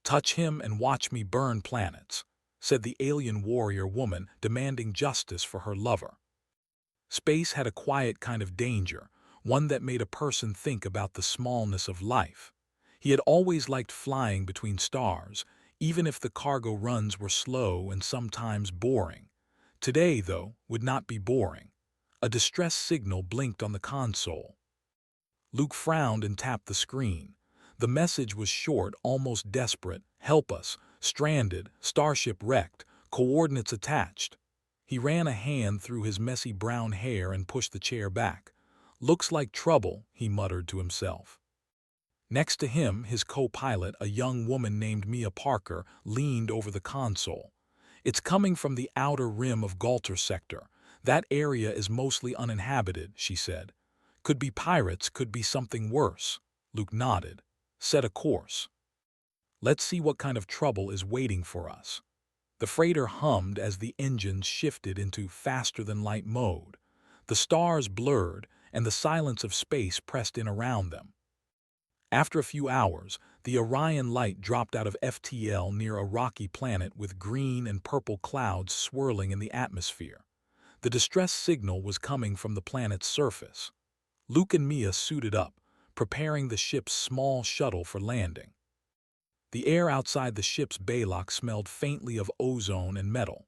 "Touch him and watch me burn planets," said the alien warrior woman, demanding justice for her lover. Space had a quiet kind of danger, one that made a person think about the smallness of life. He had always liked flying between stars, even if the cargo runs were slow and sometimes boring. Today, though, would not be boring. A distress signal blinked on the console. Luke frowned and tapped the screen. The message was short, almost desperate. "Help us. Stranded. Starship wrecked. Coordinates attached." He ran a hand through his messy brown hair and pushed the chair back. "Looks like trouble," he muttered to himself. Next to him, his co-pilot, a young woman named Mia Parker, leaned over the console. "It's coming from the outer rim of Galter sector. That area is mostly uninhabited," she said. "Could be pirates, could be something worse." Luke nodded. "Set a course. Let's see what kind of trouble is waiting for us." The freighter hummed as the engines shifted into faster-than-light mode. The stars blurred, and the silence of space pressed in around them. After a few hours, the Orion light dropped out of FTL near a rocky planet with green and purple clouds swirling in the atmosphere. The distress signal was coming from the planet's surface. Luke and Mia suited up, preparing the ship's small shuttle for landing. The air outside the ship's baylock smelled faintly of ozone and metal.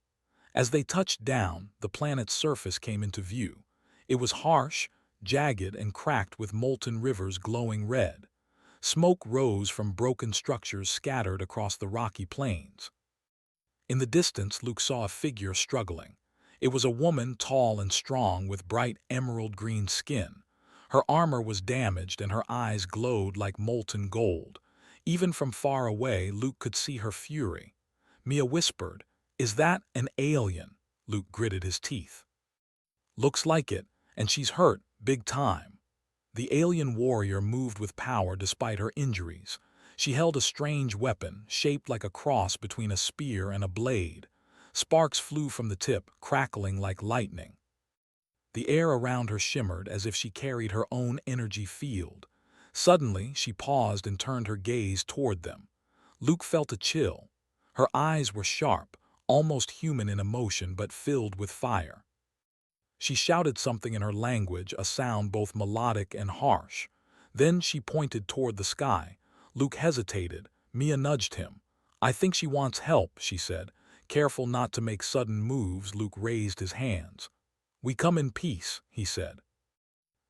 As they touched down, the planet's surface came into view. It was harsh, jagged, and cracked with molten rivers glowing red. Smoke rose from broken structures scattered across the rocky plains. In the distance, Luke saw a figure struggling. It was a woman, tall and strong, with bright emerald-green skin. Her armor was damaged and her eyes glowed like molten gold. Even from far away, Luke could see her fury. Mia whispered, "Is that an alien?" Luke gritted his teeth. "Looks like it, and she's hurt, big time." The alien warrior moved with power despite her injuries. She held a strange weapon, shaped like a cross between a spear and a blade. Sparks flew from the tip, crackling like lightning. The air around her shimmered as if she carried her own energy field. Suddenly, she paused and turned her gaze toward them. Luke felt a chill. Her eyes were sharp, almost human in emotion but filled with fire. She shouted something in her language, a sound both melodic and harsh. Then she pointed toward the sky. Luke hesitated. Mia nudged him. "I think she wants help," she said. Careful not to make sudden moves, Luke raised his hands. "We come in peace," he said.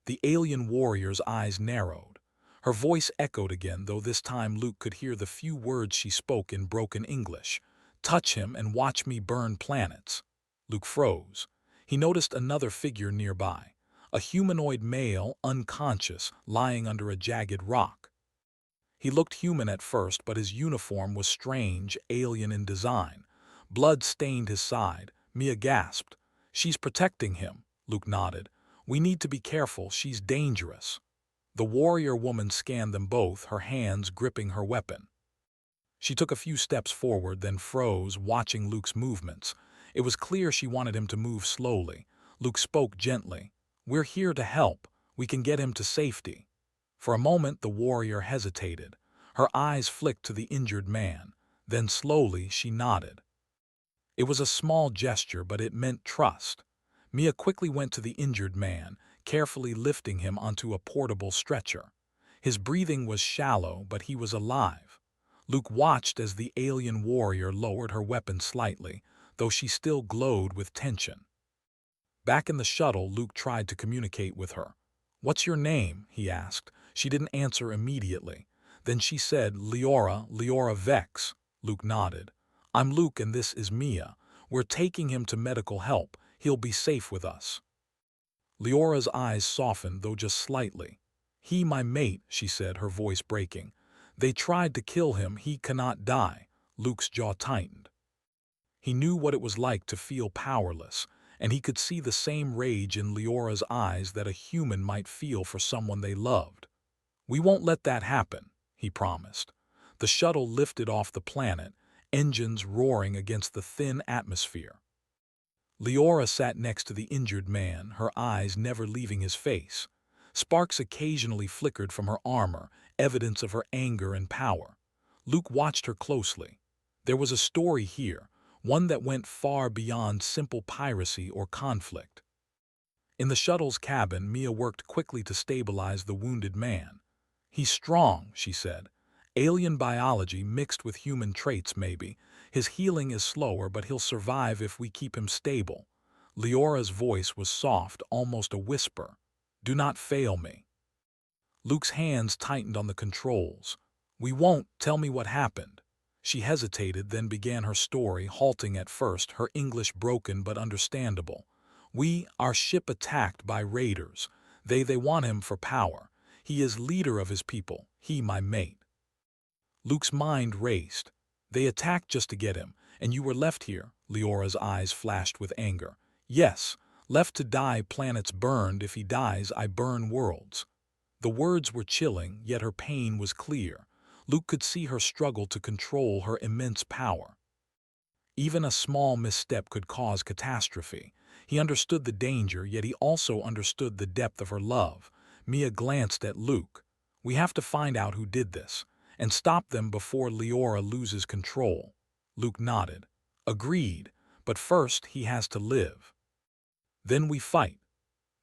The alien warrior's eyes narrowed. Her voice echoed again, though this time Luke could hear the few words she spoke in broken English. "Touch him and watch me burn planets." Luke froze. He noticed another figure nearby, a humanoid male, unconscious, lying under a jagged rock. He looked human at first, but his uniform was strange, alien in design. Blood stained his side. Mia gasped. "She's protecting him," Luke nodded. "We need to be careful, she's dangerous." The warrior woman scanned them both, her hands gripping her weapon. She took a few steps forward, then froze, watching Luke's movements. It was clear she wanted him to move slowly. Luke spoke gently. "We're here to help. We can get him to safety." For a moment, the warrior hesitated. Her eyes flicked to the injured man. Then slowly, she nodded. It was a small gesture, but it meant trust. Mia quickly went to the injured man, carefully lifting him onto a portable stretcher. His breathing was shallow, but he was alive. Luke watched as the alien warrior lowered her weapon slightly, though she still glowed with tension. Back in the shuttle, Luke tried to communicate with her. "What's your name?" he asked. She didn't answer immediately. Then she said, Leora Vex." Luke nodded. "I'm Luke and this is Mia. We're taking him to medical help. He'll be safe with us." Leora's eyes softened, though just slightly. "He my mate," she said, her voice breaking. "They tried to kill him. He cannot die." Luke's jaw tightened. He knew what it was like to feel powerless, and he could see the same rage in Leora's eyes that a human might feel for someone they loved. "We won't let that happen," he promised. The shuttle lifted off the planet, engines roaring against the thin atmosphere. Leora sat next to the injured man, her eyes never leaving his face. Sparks occasionally flickered from her armor, evidence of her anger and power. Luke watched her closely. There was a story here, one that went far beyond simple piracy or conflict. In the shuttle's cabin, Mia worked quickly to stabilize the wounded man. "He's strong," she said. "Alien biology mixed with human traits, maybe. His healing is slower, but he'll survive if we keep him stable." Leora's voice was soft, almost a whisper. "Do not fail me." Luke's hands tightened on the controls. "We won't. Tell me what happened." She hesitated, then began her story, halting at first, her English broken but understandable. Our ship attacked by raiders. They want him for power. He is leader of his people, he my mate." Luke's mind raced. "They attacked just to get him, and you were left here?" Leora's eyes flashed with anger. "Yes, left to die. Planets burned. If he dies, I burn worlds." The words were chilling, yet her pain was clear. Luke could see her struggle to control her immense power. Even a small misstep could cause catastrophe. He understood the danger, yet he also understood the depth of her love. Mia glanced at Luke. "We have to find out who did this, and stop them before Leora loses control." Luke nodded. "Agreed, but first he has to live. Then we fight."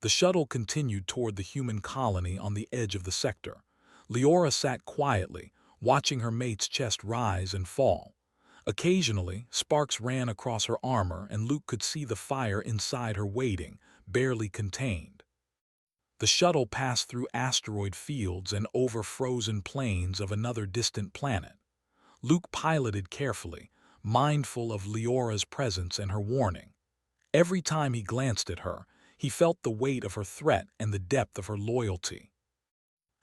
The shuttle continued toward the human colony on the edge of the sector. Leora sat quietly, watching her mate's chest rise and fall. Occasionally, sparks ran across her armor, and Luke could see the fire inside her waiting, barely contained. The shuttle passed through asteroid fields and over frozen plains of another distant planet. Luke piloted carefully, mindful of Leora's presence and her warning. Every time he glanced at her, he felt the weight of her threat and the depth of her loyalty.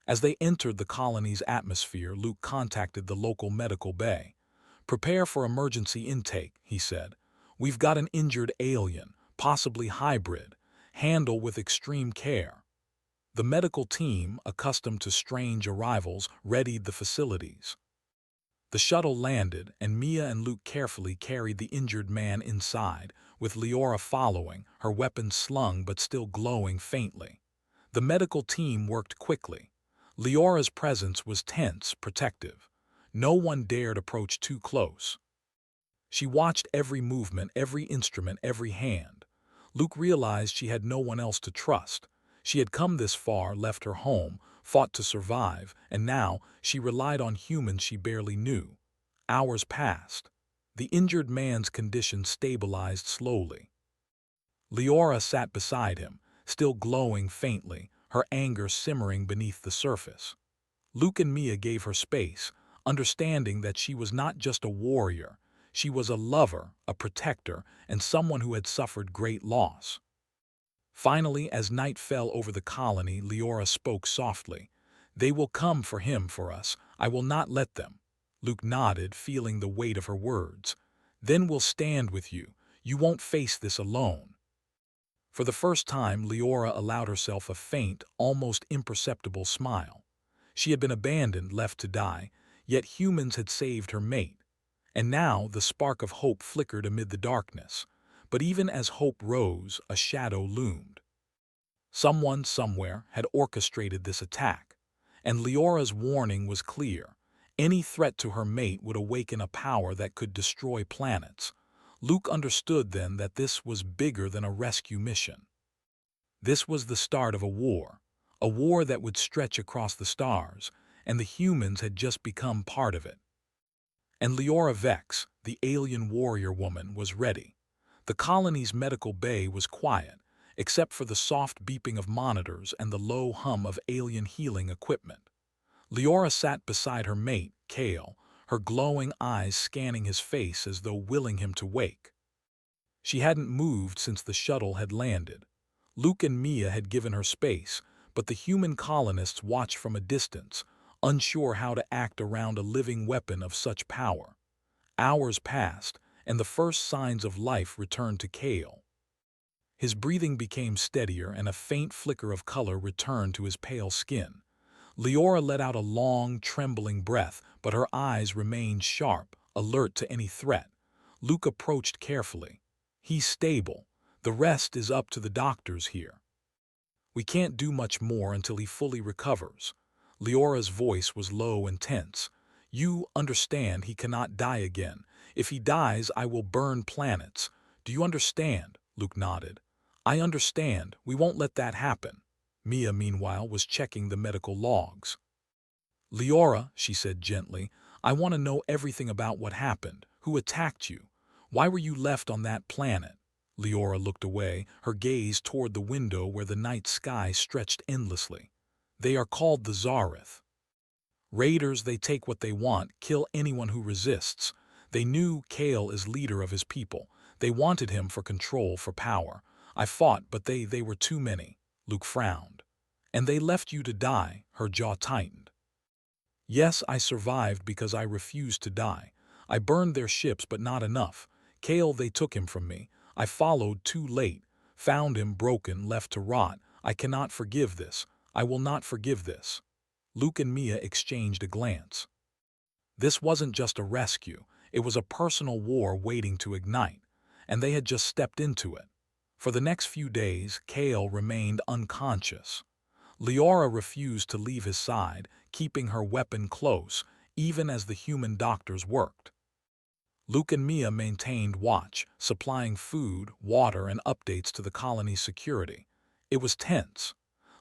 As they entered the colony's atmosphere, Luke contacted the local medical bay. "Prepare for emergency intake," he said. "We've got an injured alien, possibly hybrid. Handle with extreme care." The medical team, accustomed to strange arrivals, readied the facilities. The shuttle landed, and Mia and Luke carefully carried the injured man inside, with Leora following, her weapon slung but still glowing faintly. The medical team worked quickly. Leora's presence was tense, protective. No one dared approach too close. She watched every movement, every instrument, every hand. Luke realized she had no one else to trust. She had come this far, left her home, fought to survive, and now she relied on humans she barely knew. Hours passed. The injured man's condition stabilized slowly. Leora sat beside him, still glowing faintly, her anger simmering beneath the surface. Luke and Mia gave her space, understanding that she was not just a warrior. She was a lover, a protector, and someone who had suffered great loss. Finally, as night fell over the colony, Leora spoke softly. "They will come for him, for us. I will not let them." Luke nodded, feeling the weight of her words. "Then we'll stand with you. You won't face this alone." For the first time, Leora allowed herself a faint, almost imperceptible smile. She had been abandoned, left to die, yet humans had saved her mate. And now the spark of hope flickered amid the darkness. But even as hope rose, a shadow loomed. Someone, somewhere, had orchestrated this attack. And Leora's warning was clear. Any threat to her mate would awaken a power that could destroy planets. Luke understood then that this was bigger than a rescue mission. This was the start of a war that would stretch across the stars, and the humans had just become part of it. And Leora Vex, the alien warrior woman, was ready. The colony's medical bay was quiet, except for the soft beeping of monitors and the low hum of alien healing equipment. Leora sat beside her mate, Kale, her glowing eyes scanning his face as though willing him to wake. She hadn't moved since the shuttle had landed. Luke and Mia had given her space, but the human colonists watched from a distance, unsure how to act around a living weapon of such power. Hours passed, and the first signs of life returned to Kale. His breathing became steadier, and a faint flicker of color returned to his pale skin. Leora let out a long, trembling breath, but her eyes remained sharp, alert to any threat. Luke approached carefully. "He's stable. The rest is up to the doctors here. We can't do much more until he fully recovers." Leora's voice was low and tense. You understand he cannot die again. If he dies, I will burn planets. Do you understand? Luke nodded. I understand. We won't let that happen. Mia, meanwhile, was checking the medical logs. Leora, she said gently, I want to know everything about what happened. Who attacked you? Why were you left on that planet? Leora looked away, her gaze toward the window where the night sky stretched endlessly. They are called the Zareth. Raiders, they take what they want, kill anyone who resists. They knew Kale is leader of his people. They wanted him for control, for power. I fought, but they were too many. Luke frowned. And they left you to die, her jaw tightened. Yes, I survived because I refused to die. I burned their ships, but not enough. Kale, they took him from me. I followed too late. Found him broken, left to rot. I cannot forgive this. I will not forgive this. Luke and Mia exchanged a glance. This wasn't just a rescue. It was a personal war waiting to ignite, and they had just stepped into it. For the next few days, Kale remained unconscious. Leora refused to leave his side, keeping her weapon close, even as the human doctors worked. Luke and Mia maintained watch, supplying food, water, and updates to the colony's security. It was tense.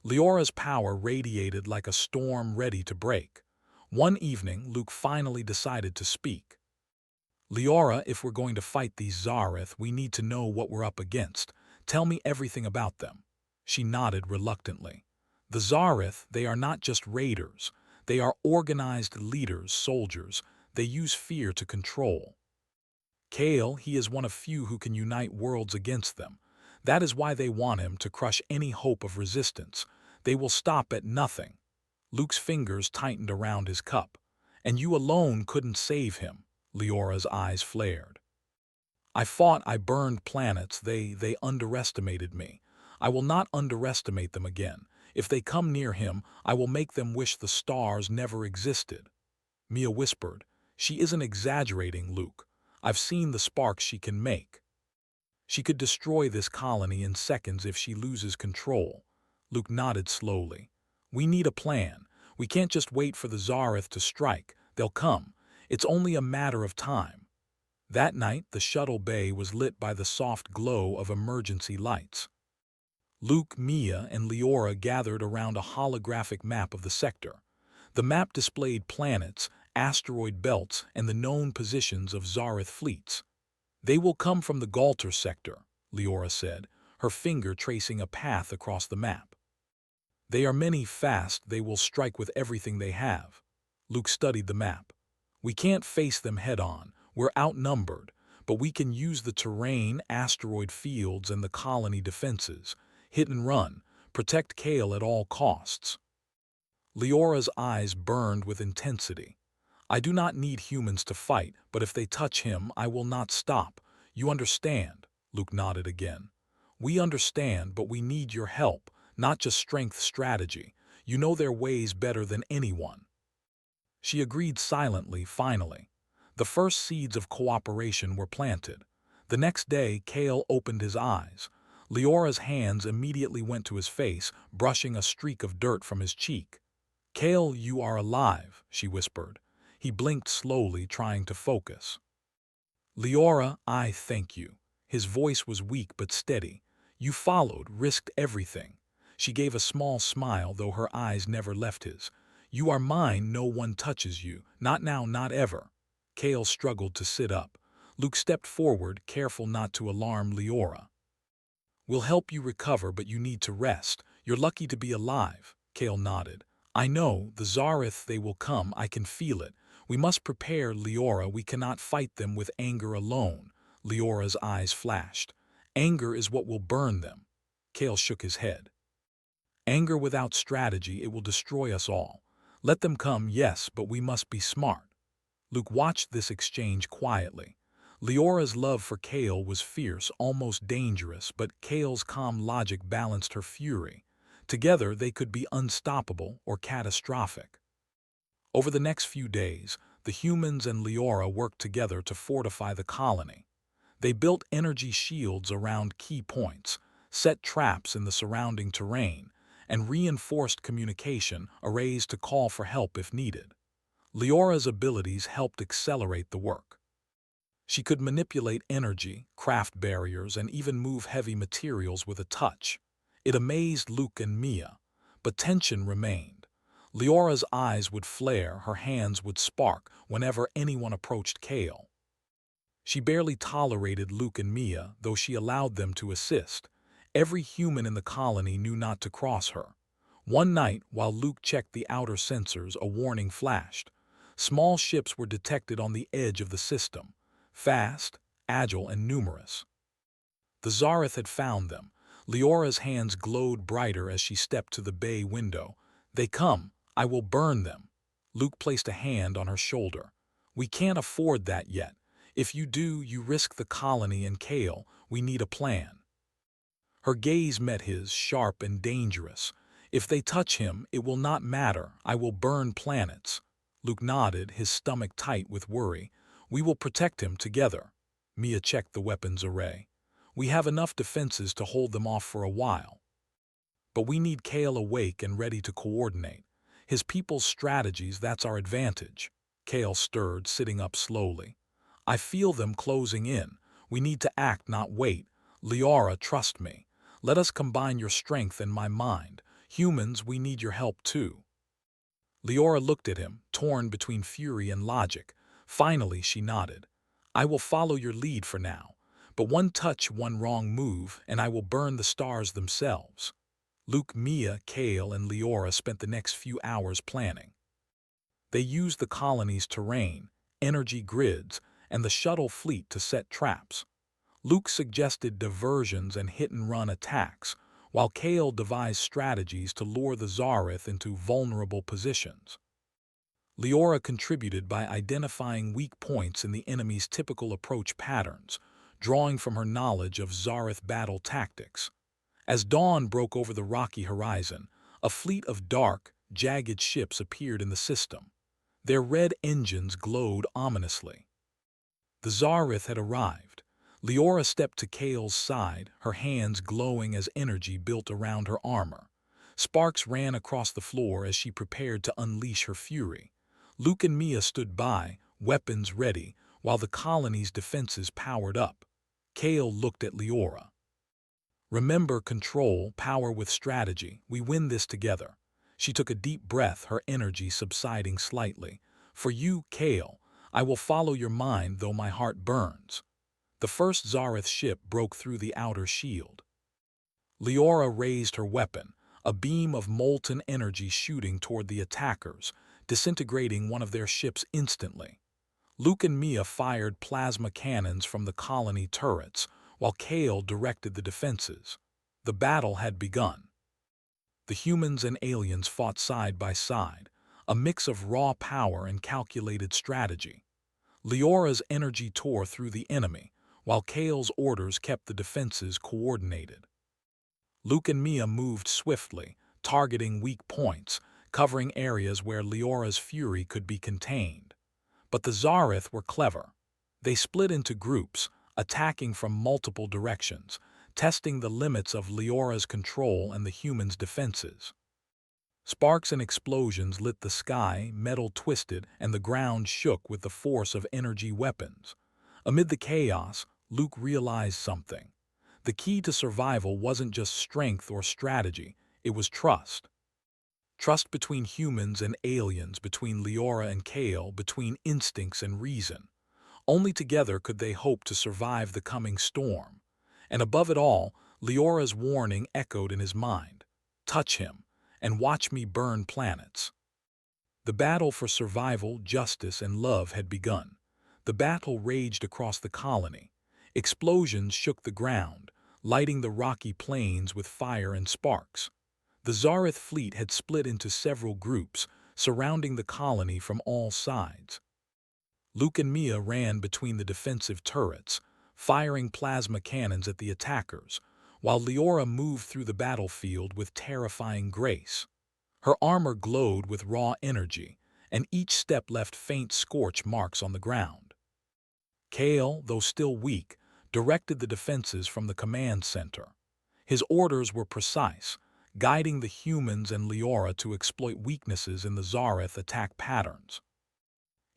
Leora's power radiated like a storm ready to break. One evening, Luke finally decided to speak. Leora, if we're going to fight these Zareth, we need to know what we're up against. Tell me everything about them. She nodded reluctantly. The Zareth, they are not just raiders. They are organized leaders, soldiers. They use fear to control. Kale, he is one of few who can unite worlds against them. That is why they want him, to crush any hope of resistance. They will stop at nothing. Luke's fingers tightened around his cup. And you alone couldn't save him. Leora's eyes flared. I fought, I burned planets. They underestimated me. I will not underestimate them again. If they come near him, I will make them wish the stars never existed. Mia whispered. She isn't exaggerating, Luke. I've seen the sparks she can make. She could destroy this colony in seconds if she loses control. Luke nodded slowly. We need a plan. We can't just wait for the Zareth to strike. They'll come. It's only a matter of time. That night, the shuttle bay was lit by the soft glow of emergency lights. Luke, Mia, and Leora gathered around a holographic map of the sector. The map displayed planets, asteroid belts, and the known positions of Zareth fleets. They will come from the Galter sector, Leora said, her finger tracing a path across the map. They are many, fast. They will strike with everything they have. Luke studied the map. We can't face them head-on. We're outnumbered, but we can use the terrain, asteroid fields, and the colony defenses. Hit and run. Protect Kale at all costs. Leora's eyes burned with intensity. I do not need humans to fight, but if they touch him, I will not stop. You understand? Luke nodded again. We understand, but we need your help, not just strength, strategy. You know their ways better than anyone. She agreed silently, finally. The first seeds of cooperation were planted. The next day, Kale opened his eyes. Leora's hands immediately went to his face, brushing a streak of dirt from his cheek. Kale, you are alive, she whispered. He blinked slowly, trying to focus. Leora, I thank you. His voice was weak but steady. You followed, risked everything. She gave a small smile, though her eyes never left his. You are mine, no one touches you. Not now, not ever. Kale struggled to sit up. Luke stepped forward, careful not to alarm Leora. We'll help you recover, but you need to rest. You're lucky to be alive. Kale nodded. I know, the Zareth, they will come, I can feel it. We must prepare, Leora, we cannot fight them with anger alone. Leora's eyes flashed. Anger is what will burn them. Kale shook his head. Anger without strategy, it will destroy us all. Let them come, yes, but we must be smart. Luke watched this exchange quietly. Leora's love for Kale was fierce, almost dangerous, but Kale's calm logic balanced her fury. Together, they could be unstoppable or catastrophic. Over the next few days, the humans and Leora worked together to fortify the colony. They built energy shields around key points, set traps in the surrounding terrain, and reinforced communication arrays to call for help if needed. Leora's abilities helped accelerate the work. She could manipulate energy, craft barriers, and even move heavy materials with a touch. It amazed Luke and Mia, but tension remained. Leora's eyes would flare, her hands would spark whenever anyone approached Kale. She barely tolerated Luke and Mia, though she allowed them to assist. Every human in the colony knew not to cross her. One night, while Luke checked the outer sensors, a warning flashed. Small ships were detected on the edge of the system, fast, agile, and numerous. The Zareth had found them. Leora's hands glowed brighter as she stepped to the bay window. "They come. I will burn them." Luke placed a hand on her shoulder. "We can't afford that yet. If you do, you risk the colony and Kale. We need a plan." Her gaze met his, sharp and dangerous. "If they touch him, it will not matter. I will burn planets." Luke nodded, his stomach tight with worry. "We will protect him together." Mia checked the weapons array. "We have enough defenses to hold them off for a while. But we need Kale awake and ready to coordinate. His people's strategies, that's our advantage." Kale stirred, sitting up slowly. "I feel them closing in. We need to act, not wait. Leora, trust me. Let us combine your strength and my mind. Humans, we need your help too." Leora looked at him, torn between fury and logic. Finally, she nodded. "I will follow your lead for now. But one touch, one wrong move, and I will burn the stars themselves." Luke, Mia, Kale, and Leora spent the next few hours planning. They used the colony's terrain, energy grids, and the shuttle fleet to set traps. Luke suggested diversions and hit-and-run attacks, while Kale devised strategies to lure the Zareth into vulnerable positions. Leora contributed by identifying weak points in the enemy's typical approach patterns, drawing from her knowledge of Zareth battle tactics. As dawn broke over the rocky horizon, a fleet of dark, jagged ships appeared in the system. Their red engines glowed ominously. The Zareth had arrived. Leora stepped to Kale's side, her hands glowing as energy built around her armor. Sparks ran across the floor as she prepared to unleash her fury. Luke and Mia stood by, weapons ready, while the colony's defenses powered up. Kale looked at Leora. "Remember, control, power with strategy. We win this together." She took a deep breath, her energy subsiding slightly. "For you, Kale, I will follow your mind though my heart burns." The first Zareth ship broke through the outer shield. Leora raised her weapon, a beam of molten energy shooting toward the attackers, disintegrating one of their ships instantly. Luke and Mia fired plasma cannons from the colony turrets, while Kale directed the defenses. The battle had begun. The humans and aliens fought side by side, a mix of raw power and calculated strategy. Leora's energy tore through the enemy, while Kale's orders kept the defenses coordinated. Luke and Mia moved swiftly, targeting weak points, covering areas where Leora's fury could be contained. But the Zareth were clever. They split into groups, attacking from multiple directions, testing the limits of Leora's control and the humans' defenses. Sparks and explosions lit the sky, metal twisted, and the ground shook with the force of energy weapons. Amid the chaos, Luke realized something. The key to survival wasn't just strength or strategy, it was trust. Trust between humans and aliens, between Leora and Kale, between instincts and reason. Only together could they hope to survive the coming storm. And above it all, Leora's warning echoed in his mind. "Touch him, and watch me burn planets." The battle for survival, justice, and love had begun. The battle raged across the colony. Explosions shook the ground, lighting the rocky plains with fire and sparks. The Zareth fleet had split into several groups, surrounding the colony from all sides. Luke and Mia ran between the defensive turrets, firing plasma cannons at the attackers, while Leora moved through the battlefield with terrifying grace. Her armor glowed with raw energy, and each step left faint scorch marks on the ground. Kale, though still weak, directed the defenses from the command center. His orders were precise, guiding the humans and Leora to exploit weaknesses in the Zareth attack patterns.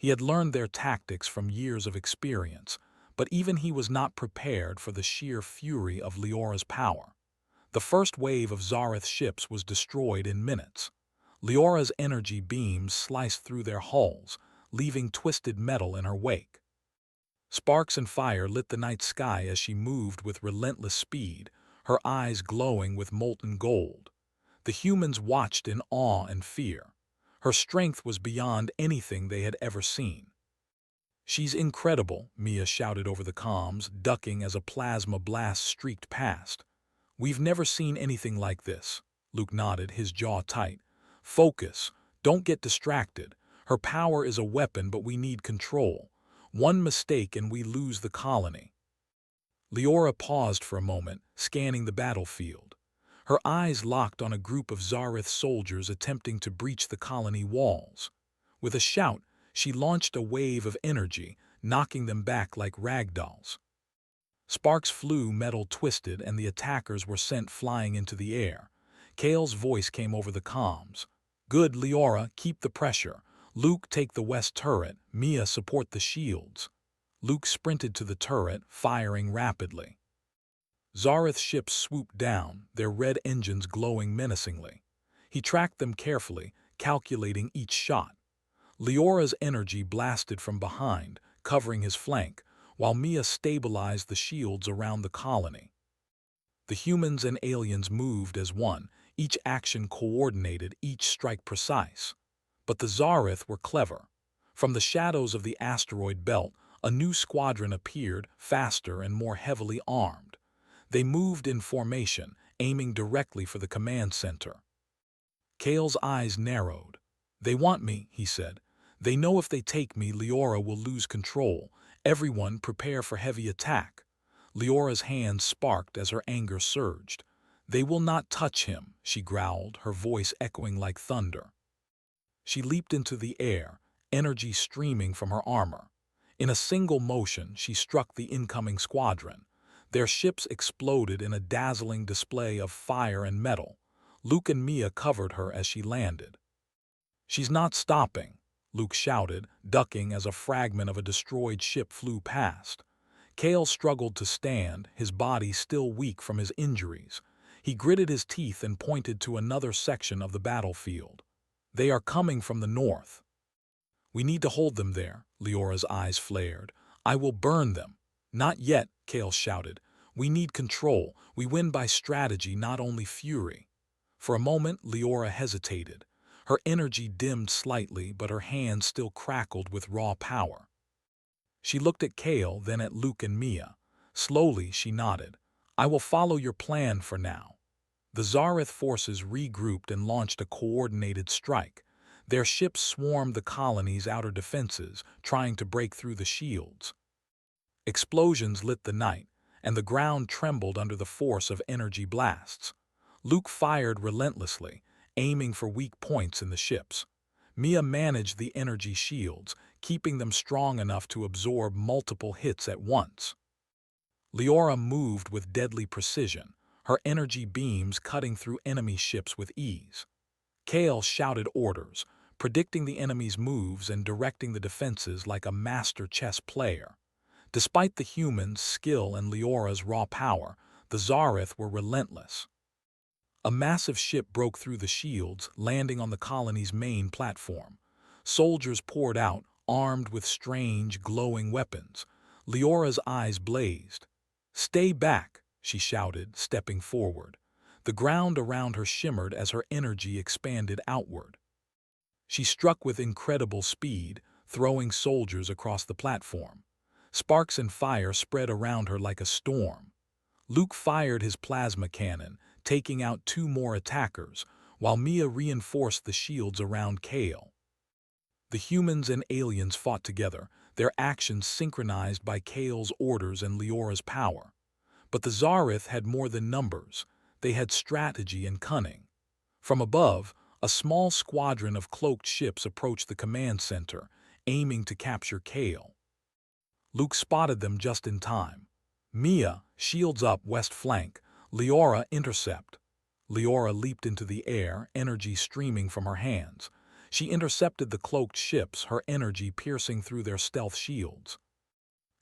He had learned their tactics from years of experience, but even he was not prepared for the sheer fury of Leora's power. The first wave of Zareth's ships was destroyed in minutes. Leora's energy beams sliced through their hulls, leaving twisted metal in her wake. Sparks and fire lit the night sky as she moved with relentless speed, her eyes glowing with molten gold. The humans watched in awe and fear. Her strength was beyond anything they had ever seen. "She's incredible," Mia shouted over the comms, ducking as a plasma blast streaked past. "We've never seen anything like this." Luke nodded, his jaw tight. "Focus. Don't get distracted. Her power is a weapon, but we need control. One mistake and we lose the colony." Leora paused for a moment, scanning the battlefield. Her eyes locked on a group of Zareth soldiers attempting to breach the colony walls. With a shout, she launched a wave of energy, knocking them back like ragdolls. Sparks flew, metal twisted, and the attackers were sent flying into the air. Kale's voice came over the comms. "Good, Leora, keep the pressure. Luke, take the west turret. Mia, support the shields." Luke sprinted to the turret, firing rapidly. Zareth's ships swooped down, their red engines glowing menacingly. He tracked them carefully, calculating each shot. Leora's energy blasted from behind, covering his flank, while Mia stabilized the shields around the colony. The humans and aliens moved as one, each action coordinated, each strike precise. But the Zareth were clever. From the shadows of the asteroid belt, a new squadron appeared, faster and more heavily armed. They moved in formation, aiming directly for the command center. Kale's eyes narrowed. "They want me," he said. "They know if they take me, Leora will lose control. Everyone prepare for heavy attack." Leora's hands sparked as her anger surged. "They will not touch him," she growled, her voice echoing like thunder. She leaped into the air, energy streaming from her armor. In a single motion, she struck the incoming squadron. Their ships exploded in a dazzling display of fire and metal. Luke and Mia covered her as she landed. "She's not stopping," Luke shouted, ducking as a fragment of a destroyed ship flew past. Kale struggled to stand, his body still weak from his injuries. He gritted his teeth and pointed to another section of the battlefield. "They are coming from the north." "We need to hold them there," Leora's eyes flared. "I will burn them." "Not yet," Kale shouted. "We need control. We win by strategy, not only fury." For a moment, Leora hesitated. Her energy dimmed slightly, but her hands still crackled with raw power. She looked at Kale, then at Luke and Mia. Slowly, she nodded. "I will follow your plan for now." The Zareth forces regrouped and launched a coordinated strike. Their ships swarmed the colony's outer defenses, trying to break through the shields. Explosions lit the night, and the ground trembled under the force of energy blasts. Luke fired relentlessly, aiming for weak points in the ships. Mia managed the energy shields, keeping them strong enough to absorb multiple hits at once. Leora moved with deadly precision, her energy beams cutting through enemy ships with ease. Kale shouted orders, predicting the enemy's moves and directing the defenses like a master chess player. Despite the humans' skill and Leora's raw power, the Zareth were relentless. A massive ship broke through the shields, landing on the colony's main platform. Soldiers poured out, armed with strange, glowing weapons. Leora's eyes blazed. "Stay back," she shouted, stepping forward. The ground around her shimmered as her energy expanded outward. She struck with incredible speed, throwing soldiers across the platform. Sparks and fire spread around her like a storm. Luke fired his plasma cannon, taking out 2 more attackers, while Mia reinforced the shields around Kale. The humans and aliens fought together, their actions synchronized by Kale's orders and Leora's power. But the Zareth had more than numbers. They had strategy and cunning. From above, a small squadron of cloaked ships approached the command center, aiming to capture Kale. Luke spotted them just in time. "Mia, shields up west flank. Leora, intercept." Leora leaped into the air, energy streaming from her hands. She intercepted the cloaked ships, her energy piercing through their stealth shields.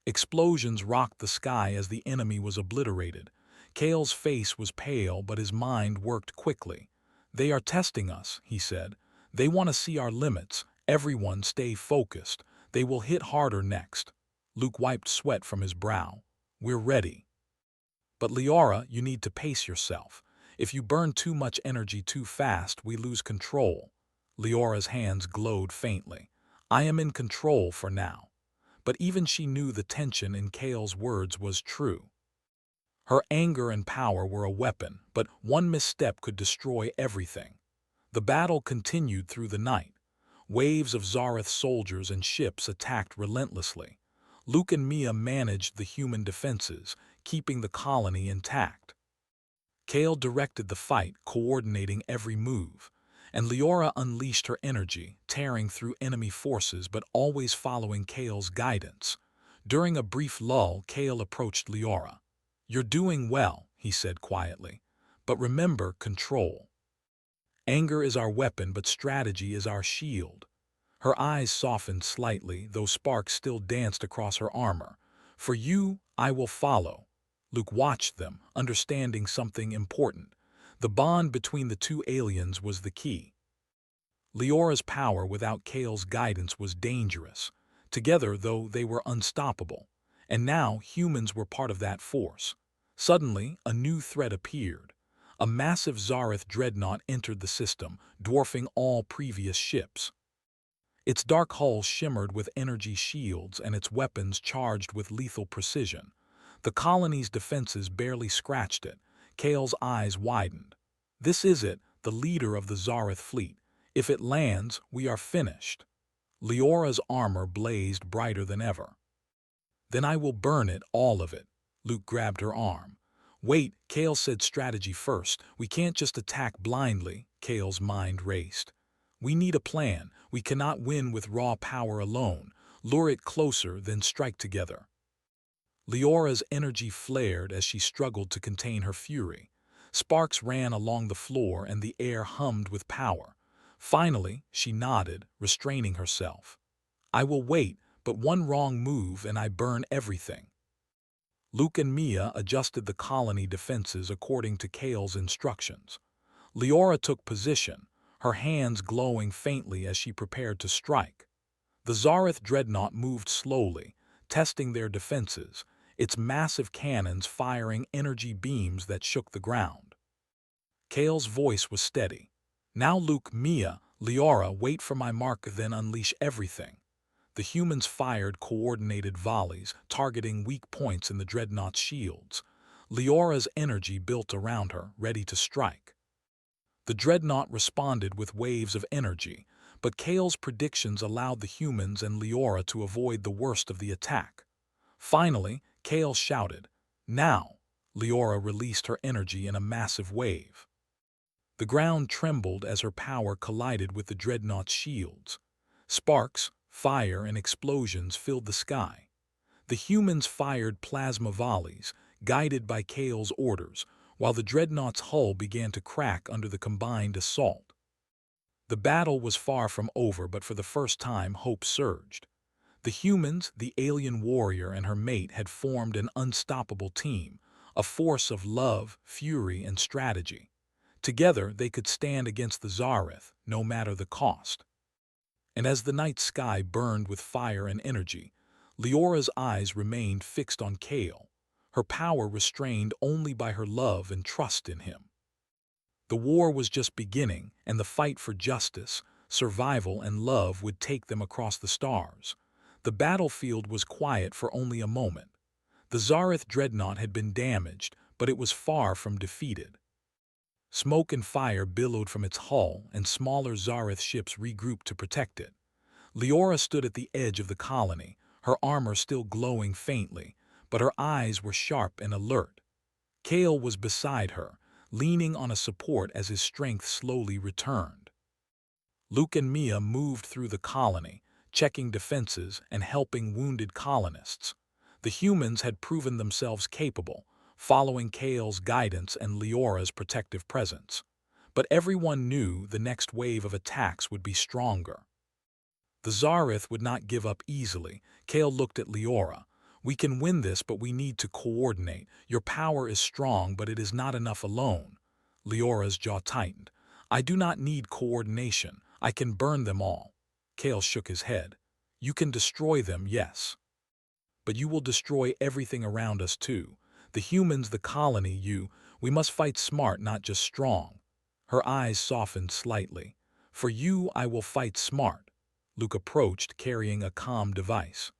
Explosions rocked the sky as the enemy was obliterated. Kale's face was pale, but his mind worked quickly. "They are testing us," he said. "They want to see our limits. Everyone stay focused. They will hit harder next." Luke wiped sweat from his brow. "We're ready." "But Liara, you need to pace yourself. If you burn too much energy too fast, we lose control." Liara's hands glowed faintly. "I am in control for now." But even she knew the tension in Kale's words was true. Her anger and power were a weapon, but one misstep could destroy everything. The battle continued through the night. Waves of Zareth soldiers and ships attacked relentlessly. Luke and Mia managed the human defenses, keeping the colony intact. Kale directed the fight, coordinating every move, and Liara unleashed her energy, tearing through enemy forces but always following Kale's guidance. During a brief lull, Kale approached Liara. "You're doing well," he said quietly, "but remember control. Anger is our weapon, but strategy is our shield." Her eyes softened slightly, though sparks still danced across her armor. "For you, I will follow." Luke watched them, understanding something important. The bond between the two aliens was the key. Liara's power without Kale's guidance was dangerous. Together, though, they were unstoppable. And now humans were part of that force. Suddenly, a new threat appeared. A massive Zareth dreadnought entered the system, dwarfing all previous ships. Its dark hull shimmered with energy shields and its weapons charged with lethal precision. The colony's defenses barely scratched it. Kale's eyes widened. "This is it, the leader of the Zareth fleet. If it lands, we are finished." Liara's armor blazed brighter than ever. "Then I will burn it, all of it." Luke grabbed her arm. "Wait," Kale said, "strategy first. We can't just attack blindly." Kale's mind raced. "We need a plan. We cannot win with raw power alone. Lure it closer, then strike together." Liara's energy flared as she struggled to contain her fury. Sparks ran along the floor and the air hummed with power. Finally, she nodded, restraining herself. "I will wait, but one wrong move and I burn everything." Luke and Mia adjusted the colony defenses according to Kale's instructions. Liara took position, her hands glowing faintly as she prepared to strike. The Zareth dreadnought moved slowly, testing their defenses, its massive cannons firing energy beams that shook the ground. Kale's voice was steady. "Now Luke, Mia, Liara, wait for my mark, then unleash everything." The humans fired coordinated volleys, targeting weak points in the dreadnought's shields. Liara's energy built around her, ready to strike. The dreadnought responded with waves of energy, but Kale's predictions allowed the humans and Liara to avoid the worst of the attack. Finally, Kale shouted, "Now!" Liara released her energy in a massive wave. The ground trembled as her power collided with the dreadnought's shields. Sparks, fire, and explosions filled the sky. The humans fired plasma volleys, guided by Kale's orders, while the dreadnought's hull began to crack under the combined assault. The battle was far from over, but for the first time hope surged. The humans, the alien warrior and her mate, had formed an unstoppable team, a force of love, fury, and strategy. Together they could stand against the Zareth, no matter the cost. And as the night sky burned with fire and energy, Liara's eyes remained fixed on Kale, her power restrained only by her love and trust in him. The war was just beginning, and the fight for justice, survival, and love would take them across the stars. The battlefield was quiet for only a moment. The Zareth dreadnought had been damaged, but it was far from defeated. Smoke and fire billowed from its hull, and smaller Zareth ships regrouped to protect it. Liara stood at the edge of the colony, her armor still glowing faintly, but her eyes were sharp and alert. Kale was beside her, leaning on a support as his strength slowly returned. Luke and Mia moved through the colony, checking defenses and helping wounded colonists. The humans had proven themselves capable, following Kale's guidance and Liara's protective presence. but everyone knew the next wave of attacks would be stronger. The Zareth would not give up easily. Kale looked at Leora. "We can win this, but we need to coordinate. Your power is strong, but it is not enough alone." Leora's jaw tightened. "I do not need coordination. I can burn them all." Kale shook his head. "You can destroy them, yes. But you will destroy everything around us too. The humans, the colony, you. We must fight smart, not just strong." Her eyes softened slightly. "For you, I will fight smart." Luke approached, carrying a comm device.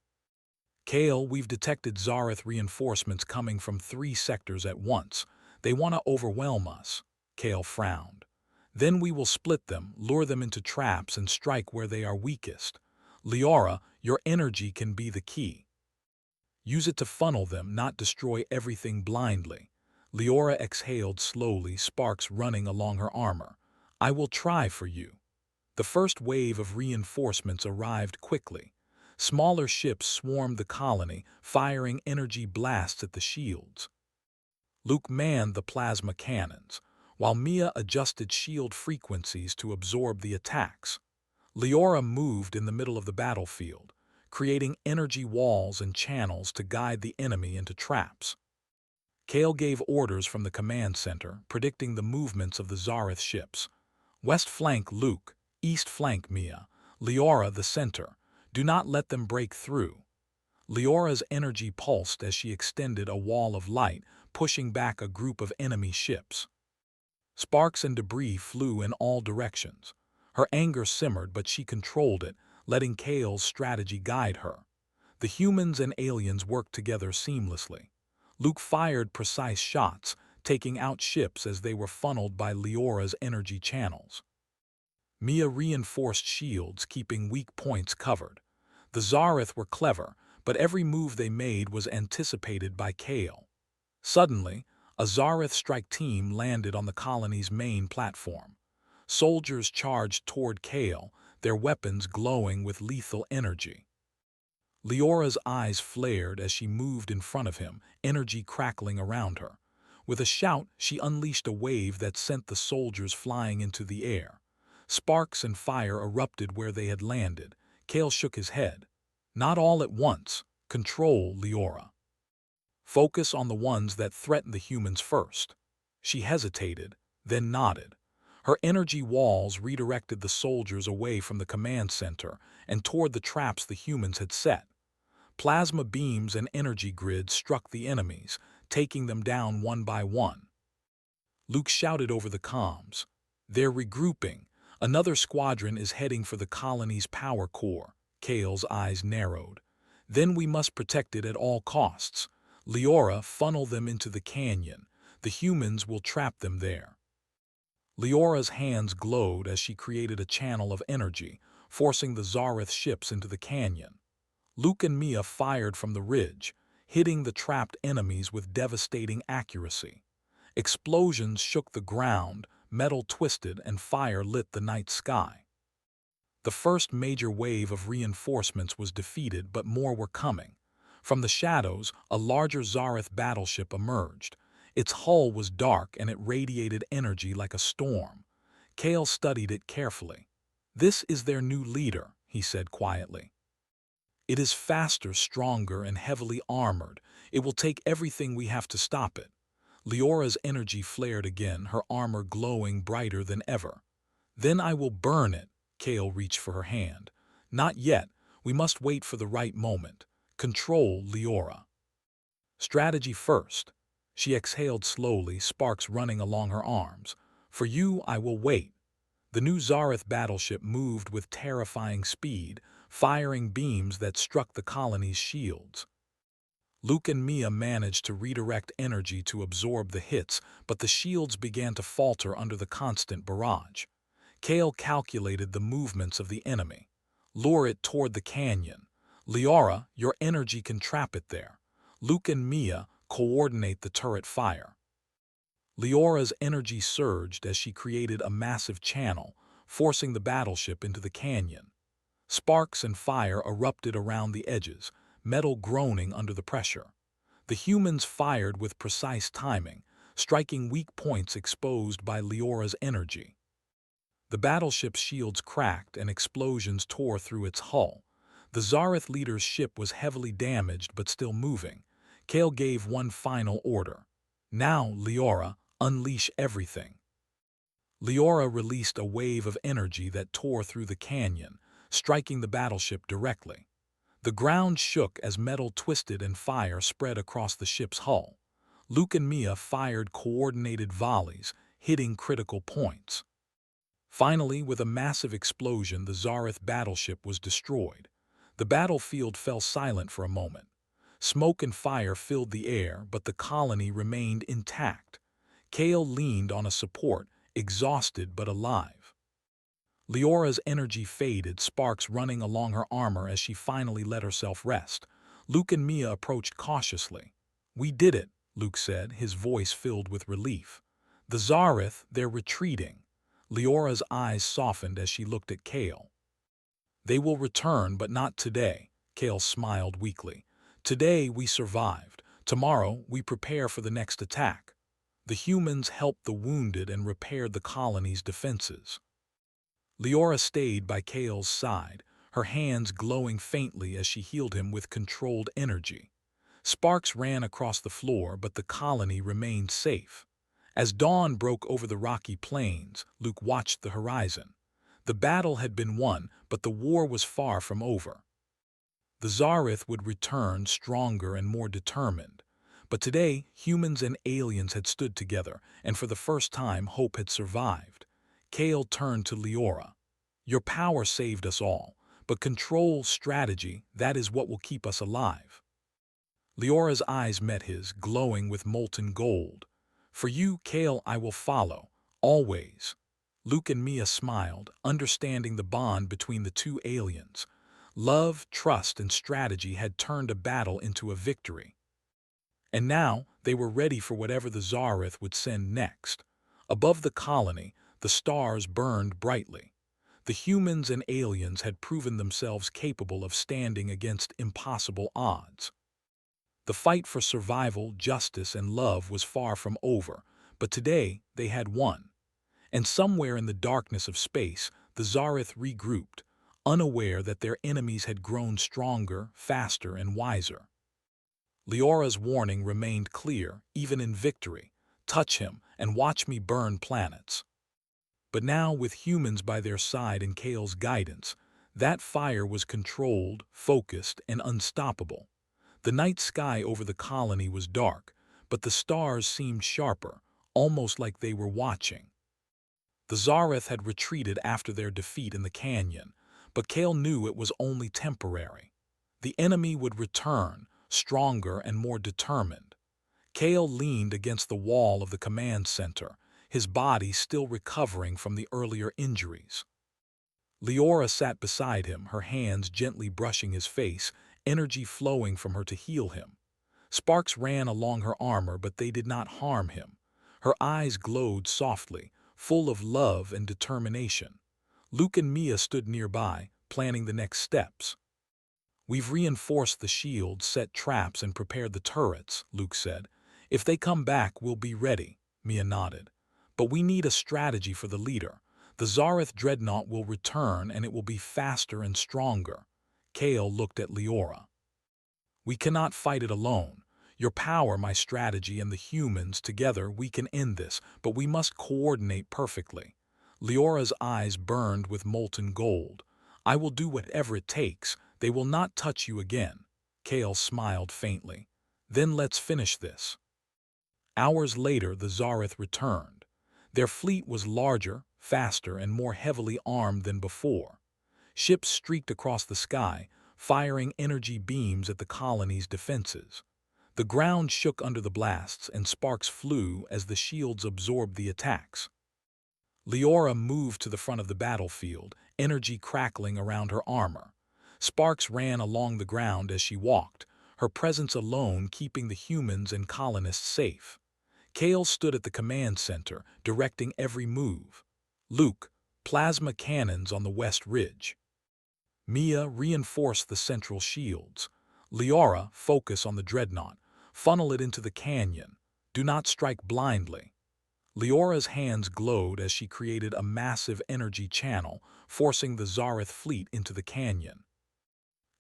"Kale, we've detected Zareth reinforcements coming from 3 sectors at once. They want to overwhelm us." Kale frowned. "Then we will split them, lure them into traps, and strike where they are weakest. Leora, your energy can be the key. Use it to funnel them, not destroy everything blindly." Leora exhaled slowly, sparks running along her armor. "I will try for you." The first wave of reinforcements arrived quickly. Smaller ships swarmed the colony, firing energy blasts at the shields. Luke manned the plasma cannons, while Mia adjusted shield frequencies to absorb the attacks. Leora moved in the middle of the battlefield, creating energy walls and channels to guide the enemy into traps. Kale gave orders from the command center, predicting the movements of the Zareth ships. "West flank Luke, east flank Mia, Leora the center. Do not let them break through." Leora's energy pulsed as she extended a wall of light, pushing back a group of enemy ships. Sparks and debris flew in all directions. Her anger simmered, but she controlled it, letting Kale's strategy guide her. The humans and aliens worked together seamlessly. Luke fired precise shots, taking out ships as they were funneled by Leora's energy channels. Mia reinforced shields, keeping weak points covered. The Zareth were clever, but every move they made was anticipated by Kale. Suddenly, a Zareth strike team landed on the colony's main platform. Soldiers charged toward Kale, their weapons glowing with lethal energy. Leora's eyes flared as she moved in front of him, energy crackling around her. With a shout, she unleashed a wave that sent the soldiers flying into the air. Sparks and fire erupted where they had landed. Kale shook his head. "Not all at once. Control, Leora. Focus on the ones that threaten the humans first." She hesitated, then nodded. Her energy walls redirected the soldiers away from the command center and toward the traps the humans had set. Plasma beams and energy grids struck the enemies, taking them down one by one. Luke shouted over the comms. "They're regrouping. Another squadron is heading for the colony's power core." Kale's eyes narrowed. "Then we must protect it at all costs. Leora, funnel them into the canyon. The humans will trap them there." Leora's hands glowed as she created a channel of energy, forcing the Zareth ships into the canyon. Luke and Mia fired from the ridge, hitting the trapped enemies with devastating accuracy. Explosions shook the ground, metal twisted, and fire lit the night sky. The first major wave of reinforcements was defeated, but more were coming. From the shadows, a larger Zareth battleship emerged. Its hull was dark and it radiated energy like a storm. Kale studied it carefully. "This is their new leader," he said quietly. "It is faster, stronger, and heavily armored. It will take everything we have to stop it." Leora's energy flared again, her armor glowing brighter than ever. "Then I will burn it." Kale reached for her hand. "Not yet. We must wait for the right moment. Control, Leora. Strategy first." She exhaled slowly, sparks running along her arms. "For you, I will wait." The new Zareth battleship moved with terrifying speed, firing beams that struck the colony's shields. Luke and Mia managed to redirect energy to absorb the hits, but the shields began to falter under the constant barrage. Kale calculated the movements of the enemy. "Lure it toward the canyon. Leora, your energy can trap it there. Luke and Mia, coordinate the turret fire." Leora's energy surged as she created a massive channel, forcing the battleship into the canyon. Sparks and fire erupted around the edges, metal groaning under the pressure. The humans fired with precise timing, striking weak points exposed by Leora's energy. The battleship's shields cracked and explosions tore through its hull. The Zareth leader's ship was heavily damaged but still moving. Kale gave one final order. "Now, Leora, unleash everything." Leora released a wave of energy that tore through the canyon, striking the battleship directly. The ground shook as metal twisted and fire spread across the ship's hull. Luke and Mia fired coordinated volleys, hitting critical points. Finally, with a massive explosion, the Zareth battleship was destroyed. The battlefield fell silent for a moment. Smoke and fire filled the air, but the colony remained intact. Kale leaned on a support, exhausted but alive. Leora's energy faded, sparks running along her armor as she finally let herself rest. Luke and Mia approached cautiously. "We did it," Luke said, his voice filled with relief. "The Zareth, they're retreating." Leora's eyes softened as she looked at Kale. "They will return, but not today," Kale smiled weakly. "Today we survived. Tomorrow we prepare for the next attack." The humans helped the wounded and repaired the colony's defenses. Leora stayed by Kale's side, her hands glowing faintly as she healed him with controlled energy. Sparks ran across the floor, but the colony remained safe. As dawn broke over the rocky plains, Luke watched the horizon. The battle had been won, but the war was far from over. The Zareth would return stronger and more determined. But today, humans and aliens had stood together, and for the first time, hope had survived. Kale turned to Leora. "Your power saved us all, but control, strategy, that is what will keep us alive." Leora's eyes met his, glowing with molten gold. "For you, Kale, I will follow, always." Luke and Mia smiled, understanding the bond between the two aliens. Love, trust, and strategy had turned a battle into a victory. And now they were ready for whatever the Zareth would send next. Above the colony, the stars burned brightly. The humans and aliens had proven themselves capable of standing against impossible odds. The fight for survival, justice, and love was far from over, but today they had won. And somewhere in the darkness of space, the Zareth regrouped, unaware that their enemies had grown stronger, faster, and wiser. Leora's warning remained clear, even in victory: "Touch him, and watch me burn planets." But now, with humans by their side and Kale's guidance, that fire was controlled, focused, and unstoppable. The night sky over the colony was dark, but the stars seemed sharper, almost like they were watching. The Zareth had retreated after their defeat in the canyon, but Kale knew it was only temporary. The enemy would return, stronger and more determined. Kale leaned against the wall of the command center, his body still recovering from the earlier injuries. Leora sat beside him, her hands gently brushing his face, energy flowing from her to heal him. Sparks ran along her armor, but they did not harm him. Her eyes glowed softly, full of love and determination. Luke and Mia stood nearby, planning the next steps. "We've reinforced the shields, set traps, and prepared the turrets," Luke said. "If they come back, we'll be ready," Mia nodded. "But we need a strategy for the leader. The Zareth dreadnought will return, and it will be faster and stronger." Kale looked at Leora. "We cannot fight it alone. Your power, my strategy, and the humans, together we can end this, but we must coordinate perfectly." Leora's eyes burned with molten gold. "I will do whatever it takes. They will not touch you again." Kale smiled faintly. "Then let's finish this." Hours later, the Zareth returned. Their fleet was larger, faster, and more heavily armed than before. Ships streaked across the sky, firing energy beams at the colony's defenses. The ground shook under the blasts, and sparks flew as the shields absorbed the attacks. Leora moved to the front of the battlefield, energy crackling around her armor. Sparks ran along the ground as she walked, her presence alone keeping the humans and colonists safe. Kale stood at the command center, directing every move. Luke, plasma cannons on the west ridge. Mia, reinforce the central shields. Leora, focus on the dreadnought. Funnel it into the canyon. Do not strike blindly. Leora's hands glowed as she created a massive energy channel, forcing the Zareth fleet into the canyon.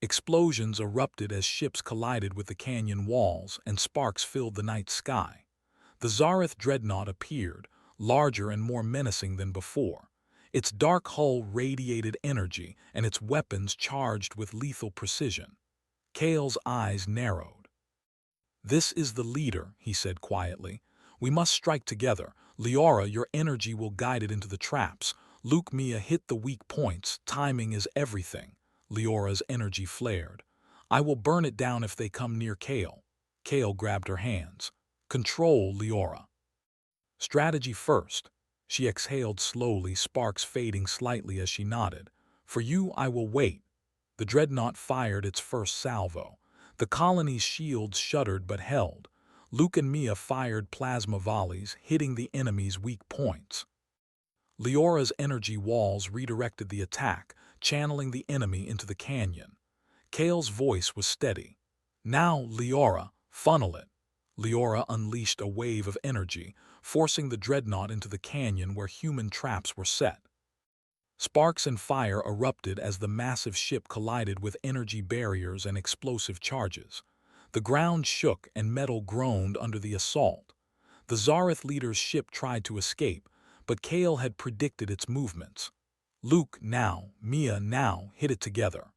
Explosions erupted as ships collided with the canyon walls, and sparks filled the night sky. The Zareth dreadnought appeared, larger and more menacing than before. Its dark hull radiated energy, and its weapons charged with lethal precision. Kale's eyes narrowed. "This is the leader," he said quietly. "We must strike together. Leora, your energy will guide it into the traps. Luke, Mia, hit the weak points. Timing is everything." Leora's energy flared. "I will burn it down if they come near Kale." Kale grabbed her hands. "Control, Leora." "Strategy first." She exhaled slowly, sparks fading slightly as she nodded. "For you, I will wait." The dreadnought fired its first salvo. The colony's shields shuddered but held. Luke and Mia fired plasma volleys, hitting the enemy's weak points. Leora's energy walls redirected the attack, channeling the enemy into the canyon. Kale's voice was steady. "Now, Leora, funnel it." Leora unleashed a wave of energy, forcing the dreadnought into the canyon where human traps were set. Sparks and fire erupted as the massive ship collided with energy barriers and explosive charges. The ground shook and metal groaned under the assault. The Zareth leader's ship tried to escape, but Kale had predicted its movements. "Luke, now, Mia, now, hit it together."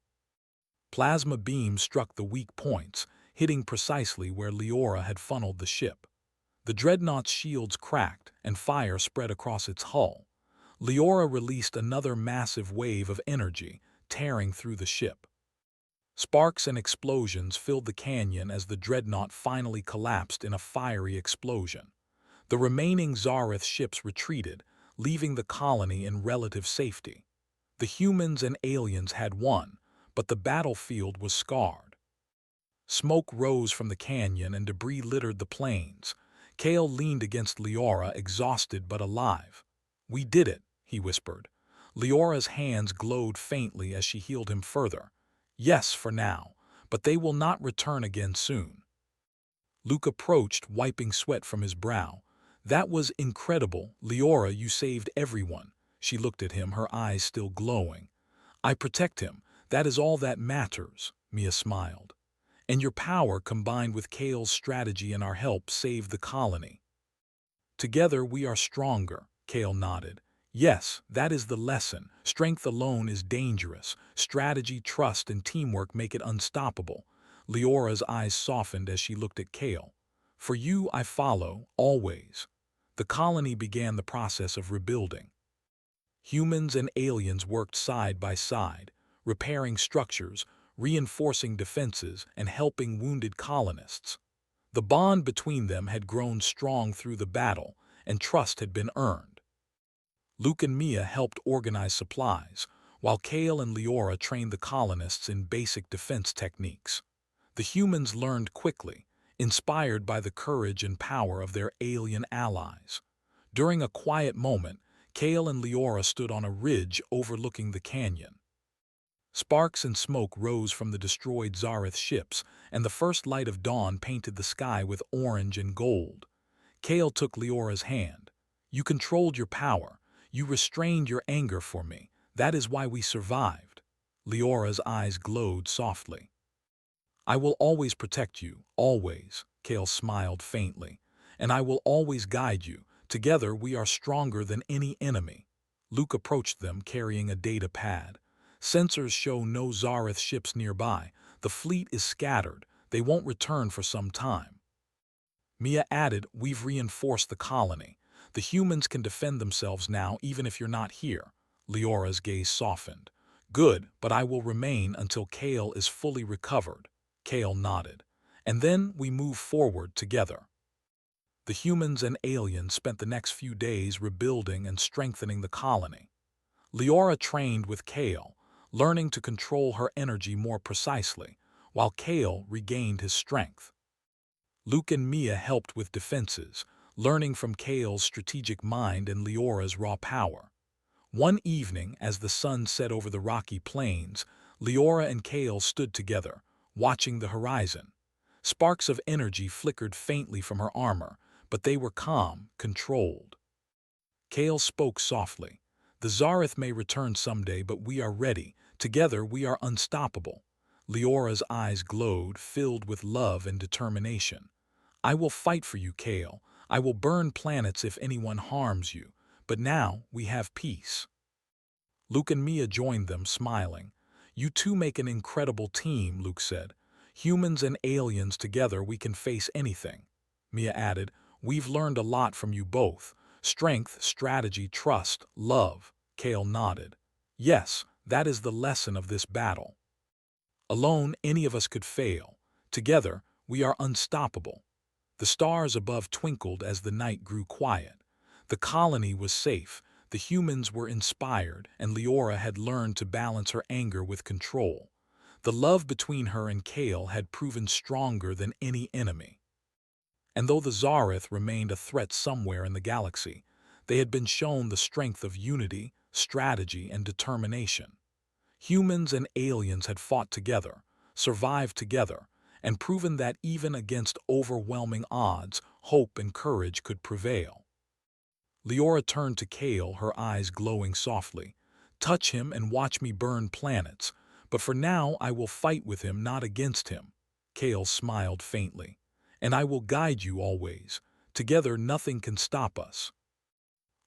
Plasma beams struck the weak points, hitting precisely where Leora had funneled the ship. The dreadnought's shields cracked, and fire spread across its hull. Leora released another massive wave of energy, tearing through the ship. Sparks and explosions filled the canyon as the dreadnought finally collapsed in a fiery explosion. The remaining Zareth ships retreated, leaving the colony in relative safety. The humans and aliens had won, but the battlefield was scarred. Smoke rose from the canyon and debris littered the plains. Kale leaned against Leora, exhausted but alive. "We did it," he whispered. Leora's hands glowed faintly as she healed him further. "Yes, for now, but they will not return again soon." Luke approached, wiping sweat from his brow. "That was incredible. Leora, you saved everyone." She looked at him, her eyes still glowing. "I protect him. That is all that matters," Mia smiled. "And your power, combined with Kale's strategy and our help, saved the colony." "Together we are stronger," Kale nodded. "Yes, that is the lesson. Strength alone is dangerous. Strategy, trust, and teamwork make it unstoppable." Leora's eyes softened as she looked at Kale. "For you I follow, always." The colony began the process of rebuilding. Humans and aliens worked side by side, repairing structures, reinforcing defenses, and helping wounded colonists. The bond between them had grown strong through the battle, and trust had been earned. Luke and Mia helped organize supplies, while Kale and Leora trained the colonists in basic defense techniques. The humans learned quickly, inspired by the courage and power of their alien allies. During a quiet moment, Kale and Leora stood on a ridge overlooking the canyon. Sparks and smoke rose from the destroyed Zareth ships, and the first light of dawn painted the sky with orange and gold. Kale took Leora's hand. "You controlled your power. You restrained your anger for me. That is why we survived." Leora's eyes glowed softly. "I will always protect you, always," Kale smiled faintly. "And I will always guide you. Together we are stronger than any enemy." Luke approached them, carrying a data pad. "Sensors show no Zareth ships nearby. The fleet is scattered. They won't return for some time." Mia added, "We've reinforced the colony. The humans can defend themselves now even if you're not here." Leora's gaze softened. "Good, but I will remain until Kale is fully recovered." Kale nodded. "And then we move forward together." The humans and aliens spent the next few days rebuilding and strengthening the colony. Leora trained with Kale, learning to control her energy more precisely, while Kale regained his strength. Luke and Mia helped with defenses, learning from Kale's strategic mind and Leora's raw power. One evening, as the sun set over the rocky plains, Leora and Kale stood together, watching the horizon. Sparks of energy flickered faintly from her armor, but they were calm, controlled. Kale spoke softly. The Zareth may return someday, but we are ready. Together we are unstoppable. Leora's eyes glowed, filled with love and determination. I will fight for you, Kale. I will burn planets if anyone harms you. But now we have peace. Luke and Mia joined them, smiling. You two make an incredible team, Luke said. Humans and aliens together, we can face anything. Mia added, we've learned a lot from you both. Strength, strategy, trust, love. Kale nodded. Yes, that is the lesson of this battle. Alone, any of us could fail. Together, we are unstoppable. The stars above twinkled as the night grew quiet. The colony was safe, the humans were inspired, and Leora had learned to balance her anger with control. The love between her and Kale had proven stronger than any enemy. And though the Zareth remained a threat somewhere in the galaxy, they had been shown the strength of unity, strategy, and determination. Humans and aliens had fought together, survived together, and proven that even against overwhelming odds, hope and courage could prevail. Leora turned to Kale, her eyes glowing softly. Touch him and watch me burn planets, but for now I will fight with him, not against him. Kale smiled faintly. And I will guide you always. Together nothing can stop us.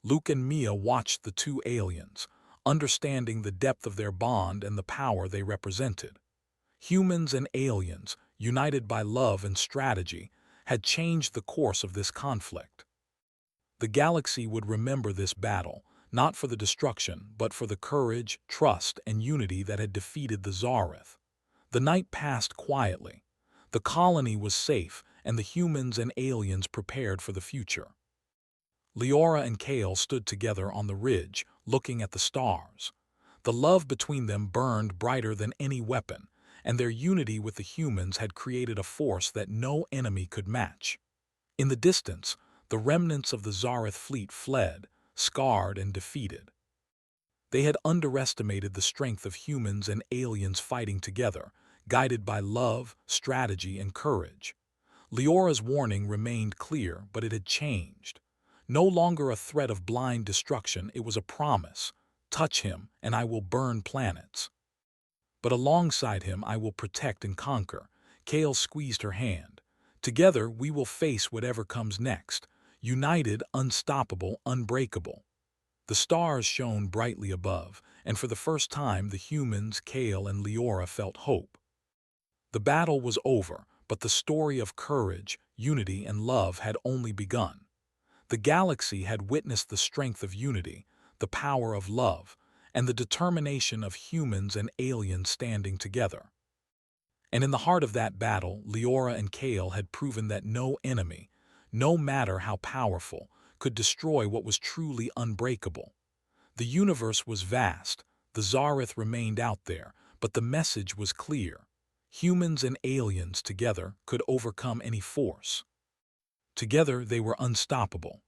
Luke and Mia watched the two aliens, understanding the depth of their bond and the power they represented. Humans and aliens, united by love and strategy, had changed the course of this conflict. The galaxy would remember this battle, not for the destruction, but for the courage, trust, and unity that had defeated the Zareth. The night passed quietly. The colony was safe, and the humans and aliens prepared for the future. Leora and Kale stood together on the ridge, looking at the stars. The love between them burned brighter than any weapon, and their unity with the humans had created a force that no enemy could match. In the distance, the remnants of the Zareth fleet fled, scarred and defeated. They had underestimated the strength of humans and aliens fighting together, guided by love, strategy, and courage. Leora's warning remained clear, but it had changed. No longer a threat of blind destruction, it was a promise. Touch him, and I will burn planets. But alongside him I will protect and conquer. Kale squeezed her hand. Together we will face whatever comes next. United, unstoppable, unbreakable. The stars shone brightly above, and for the first time the humans, Kale and Leora, felt hope. The battle was over, but the story of courage, unity, and love had only begun. The galaxy had witnessed the strength of unity, the power of love, and the determination of humans and aliens standing together. And in the heart of that battle, Leora and Kale had proven that no enemy, no matter how powerful, could destroy what was truly unbreakable. The universe was vast, the Zareth remained out there, but the message was clear. Humans and aliens together could overcome any force. Together they were unstoppable.